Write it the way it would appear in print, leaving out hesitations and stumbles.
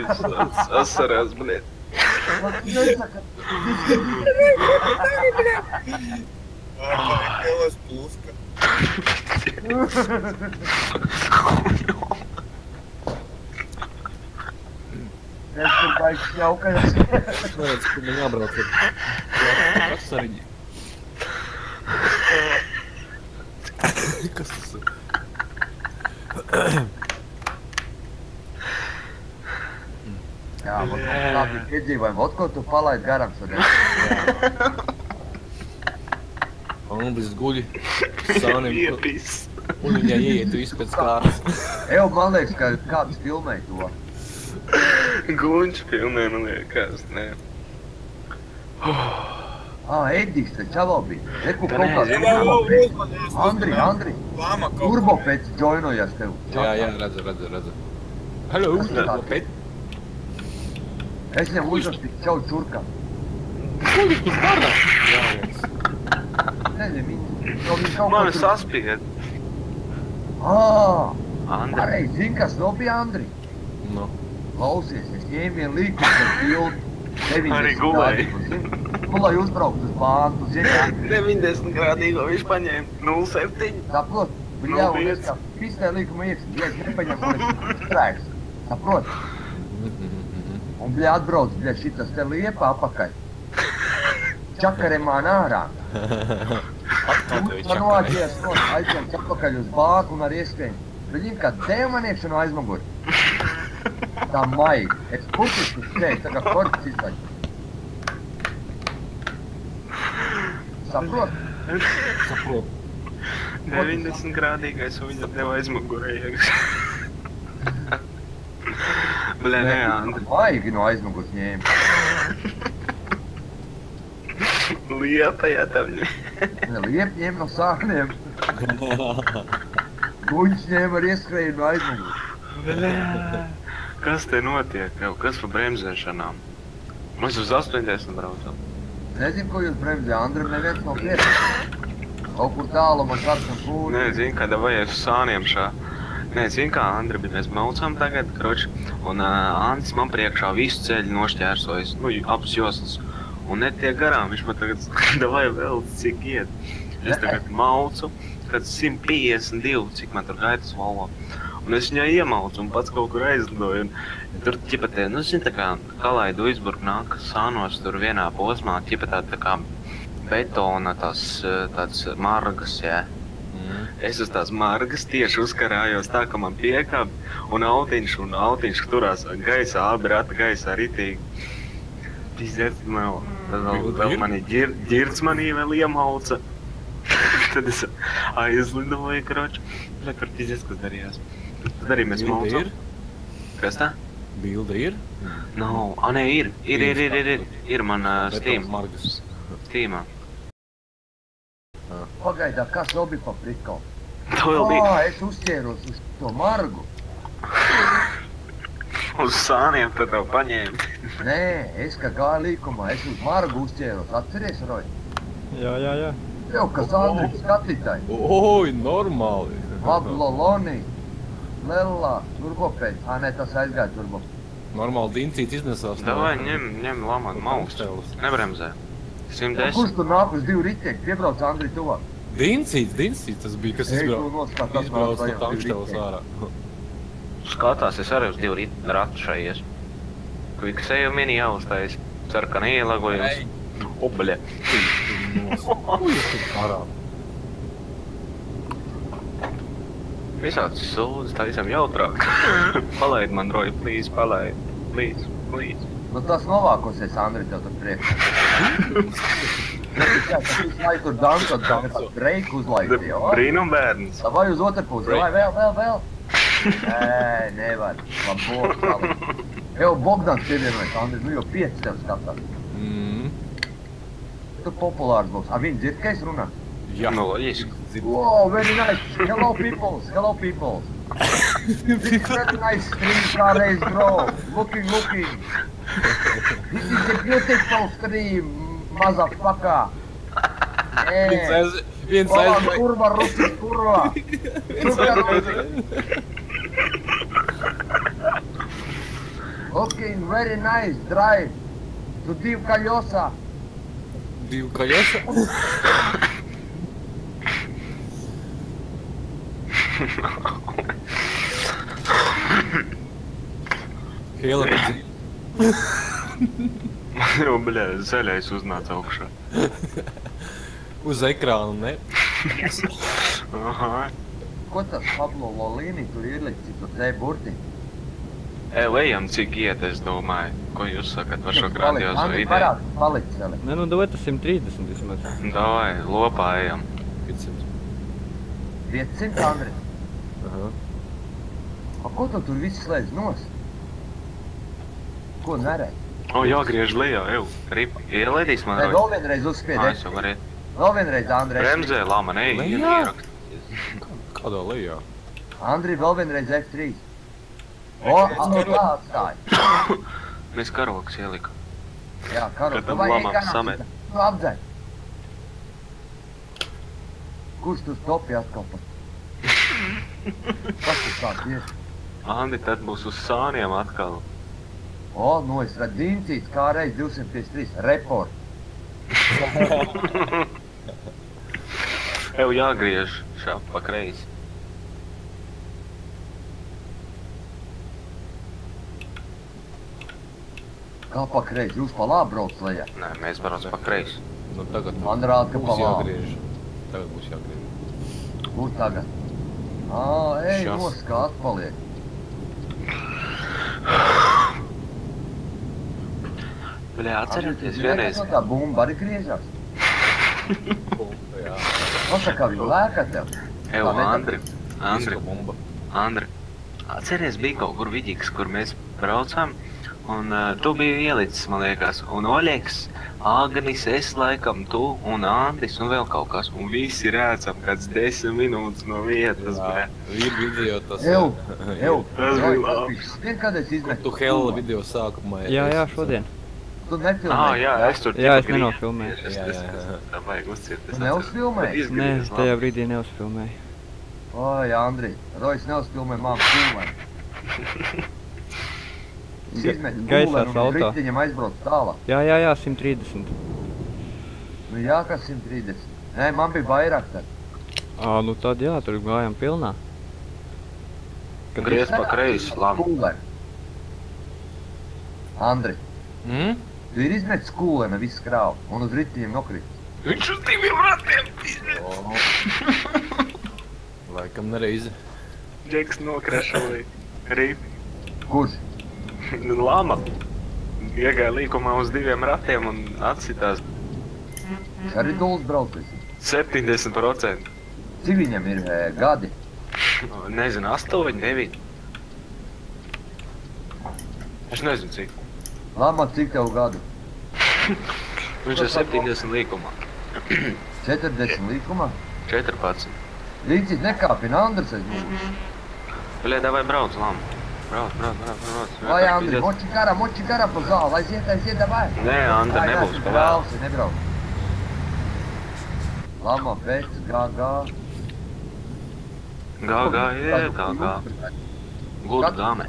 Asarās, blēd. Ārkārt, plūska. Es tur baigs jaukais. Redz, kur man jābrauc ar asariņi. Kas tas ir? Jā, labi piedzīvojam. Ot, ko tu palaid garām šodien. Ambis guļi sānim. Iepīs. Un viņai ieiet visu pēc kārtas. Ev, man liekas, ka kāds filmēja to. Guņš filmē, man liekas, nē. Edijs, te čalo bija. Reku Tā kaut kāds nezinu. Andri, Lama kaut Turbo pēc joinojas tev. Jā, redzu. Hello, Pet. Es viņam uzrakstīju čau čurkam. Ko jūs tur darāt? Jā, Nezinu, viņi kaut Mani saspied. Andri. Pareizi, zini, kas vēl bija Andri? no. Klausies, es ņēmu vienu līkumu ar pildu. Arī gulēji. Nu, lai uzbraukt uz bānu, zini. 90 grādīgo viņš paņēma 0,7. Saprot, bļā, un es kā pistē līkumu iekšķi, ja es nepaņemu, un es strēks. Saprot? Un bļā atbrauc, bļā, šitas te liepa apakaļ. Čakarē man ārā. Man noķies, aizņemts apakaļ uz bāku un ar ieskrējumu. Viņam kā dēv man iekšā no aizmuguri. Tā maigi. Es pusiski skrēju, tā kā korķis izlaļ. Saprot? Saprot. 90 grādīgais un viņa tev aizmugurē iekšā. Bļā, nē, Andri. Maigi no aizmugurs ņēma. Liepa, jā, tev ņem. Liep ņēma no sāniem. Guņš ņēma ar ieskrēju no aizmugurs. Bļā. Kas te notiek? Kas par bremzēšanām? Mēs uz 80 braucam. Nezinu, ko jūs bremzē, Andrim neviens nav priecas. Kaut kur tālu man kāds un pūri. Nē, zini, kāda vajag uz sāniem šā. Nē, zini kā, Andri, bet mēs maucām tagad, kroči, un Andris man priekšā visu ceļu nošķērsojas, abas joslas. Un netiek garām, viņš man tagad davai vēl cik iet. Es tagad maucu, kad 152, cik man tur gaitas Volvo. Un es viņai iemaucu un pats kaut kur aizlidoju. Un tur ķipatē, zini, tā kā Kalai Duisburg nāk sānos tur vienā posmā, ķipatā tā kā betona tāds margas, jā. Es uz tās margas tieši uzkarājos tā, ka man piekāp un autiņš turās gaisā, abi rati gaisā ritīgi. Pizdēts, tad vēl mani ģirds manī vēl iemauca. Tad es aizlidoju, kroči. Bļa, kur pizdēts, kas darījās. Tad arī mēs maucam. Kas tā? Bilde ir? Nav, nē, ir. Ir man Steam. Steamā. Pagaidā, kas vēl bija pa prikolu? To vēl bija. Es uzķēros uz to margu. Uz sāniem tad tev paņēma. Nē, es kā gāju līkumā, es uz margu uzķēros. Atceries, Roji? Jā. Tev, kas Andri skatītāji. Oi, normāli. Pablo Loni, Lella, turbopēc. Nē, tas aizgāja turbo. Normāli dincīts iznesās. Davai, ņem lamāt maust. Nebremzē. 110. Kurš tur nāk uz divu ritieki? Piebrauc Andri tuvāk. Dincīts, tas bija, kas izbrauc no izbrauc tankšteles ārā. Skatās, es arī uz divu ratu šaies. Kviks eju mini jāuztais. Sarkana ielagojums. Obļa. Ko jūs tur parām? Visāds sūdz, tā visam jautrāk. Palaid man, Roji, please, palaid. Please. Nu tas novākosies, Andri, tev tur priekšā. Jā, tas visu laiku tur dansot, breiku uzlaidzi, jo? Brīnum bērns. Vai uz otru pusi, vai vēl? Nē, nevar. Man boks palikt. Jau Bogdans pievienojas, Andri, nu jau 5 tev skatās. Tu populārs boks. Viņi dzird, ka es runā? Jā. Nu, loģiski. Wow, very nice. Hello, peoples. This is very nice stream, Kārējs, bro. Looking. This is a beautiful stream, motherfucker. Viens aizgāja. Kurva, Rusis, kurva. Looking very nice drive to Div Kaljosa. Divu kaļosa? Hiela redzi. Man jau, bļē, zaļais uznāca augšā. Uz ekrānu, ne? Aha. Ko tas Pablo Lolini tur ielicis pa C burti? Ejam, cik iet, es domāju. Ko jūs sakat par šo grandiozo ideju? Palic vēl. Ne, nu dod tas 130 vismaz. Davai, lopā ejam. 500. 500, Andri. Aha. A ko tu tur viss slēdz nos? Ko neredz? O, jāgriež lejā, Rip, ielaidīs man Nē, roļu. vēl vienreiz uzspied. Es jau varētu. Vēl vienreiz, Andri. Bremzē, lama, ne, Lejā? ierakst. Kādā lejā? Andri, vēl vienreiz F3. O, tā atstāja. Mēs karokas ielika. Jā, karo. Kad tam lamām samet. Tu apdzēr. Kurš tu stopi atkal pat? Kas tu tāds ir? Andi, tad būs uz sāniem atkal. O, nu es redzu Dīncīts, kā reiz 253. Report. Ev jāgriež šā pa kreisi. Kā pa kreisi? Jūs pa labi brauc lejā? Nē, mēs brauc pa kreisi. Nu tagad Man rāda, ka pa būs labi. jāgriež. Tagad būs jāgriež. Kur tagad? Ā, ej, Šas. nos, kā atpaliek. Bļē, atcerieties Andri, vienreiz. tu tā bumba arī griežās. Jā. Pasaka, viņa lēka tev. Ev, Tā Andri, Disko bumba. Andri. Atceries, bija kaut kur vidīgs, kur mēs braucām. Un tu biji ielicis, man liekas. Un Oļeks, Agnis, es laikam, tu un Andris un vēl kaut kas. Un visi rēcam kāds 10 minūtes no vietas, bļē. Ir video tas. Ev, Tas bija labi. Vien kādreiz izmet. Tu Hella video sākumā. Jā, jā, šodien. Tu nefilmēji. Jā, es tur Jā, tikai es nenofilmēju. griežos. Jā, jā, jā. Tā vajag uzciet. Tu neuzfilmēji? Nē, tajā brīdī neuzfilmēju. Oi, Andri, Rojs neuzfilmēja māmu filmēju. Es izmetu Gaisā kūlenu un saltā. riteņiem aizbrauc tālāk. Jā, jā, jā, 130. Nu jā, kas 130. Nē, man bija vairāk tad. Ā, nu tad jā, tur gājām pilnā. Griez pa kreisi, labi. Kūlenu. Andri, tu ir izmetis kūlenu visu krāvu un uz riteņiem nokrīt. Viņš uz 2 ratiem. Laikam nereizi. Džeks nokrašoja. Rīp. Kurš? Lama. Iegāja līkumā uz 2 ratiem un atsitās Viņš arī dulls braucis. 70%. Cik viņam ir gadi? Nezinu, 8, 9. Es nezinu, cik. Lama, cik tev gadu? Viņš ir 70 līkumā. 40 līkumā? 14. Līdzīt nekāpina Andrs aiz mūsu. Bļē, davai brauc, Lama. Brauc. Vai, Andri, moči garā pa zāli, aiziet, davai. Nē, Andri, nebūs pa vēl. Nebrauc. Lama, pēc, gā. Gā, iet, gā. Gludu gāmē.